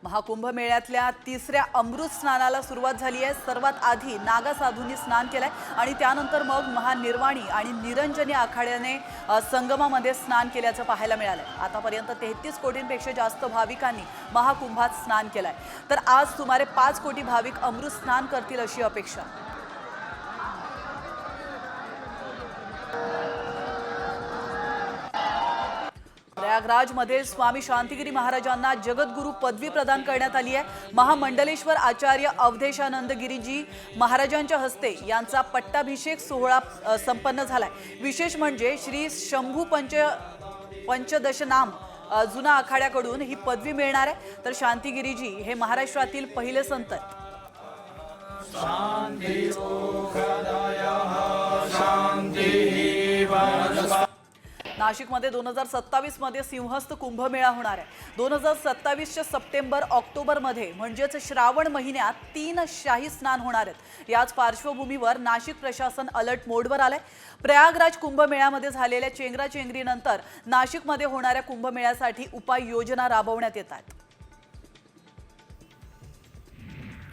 महाकुंभ मेळ्यातल्या तिसऱ्या अमृत स्नानाला सुरुवात झाली आहे। सर्वात आधी नागा साधूंनी स्नान केलंय आणि त्यानंतर मग महानिर्वाणी आणि निरंजनी आखाड्याने संगमामध्ये स्नान केल्याचं पाहायला मिळालंय। आतापर्यंत 33 कोटींपेक्षा जास्त भाविकांनी महाकुंभात स्नान केलंय, तर आज सुमारे 5 कोटी भाविक अमृत स्नान करतील अशी अपेक्षा। प्रयागराजमध्ये स्वामी शांतिगिरी महाराजांना जगद्गुरु पदवी प्रदान करण्यात आली आहे। महामंडलेश्वर आचार्य अवधेशानंद गिरीजी महाराजांच्या हस्ते यांचा पट्टाभिषेक सोहळा संपन्न झालाय। विशेष म्हणजे श्री शंभू पंचदशनाम जुना आखाड्याकडून ही पदवी मिळणार आहे, तर शांतिगिरीजी हे महाराष्ट्रातील पहिले संत आहेत। नाशिकमध्ये 2027 मध्ये सिंहस्थ कुंभमेळा होणार आहे। 2027च्या सप्टेंबर ऑक्टोबर मध्ये म्हणजेच श्रावण महिन्यात 3 शाही स्नान होणार आहेत। याच पार्श्वभूमीवर नाशिक प्रशासन अलर्ट मोडवर आलंय। प्रयागराज कुंभमेळ्यामध्ये झालेल्या चेंगराचेंगरीनंतर नाशिकमध्ये होणाऱ्या कुंभमेळ्यासाठी उपाययोजना राबवण्यात येत आहेत।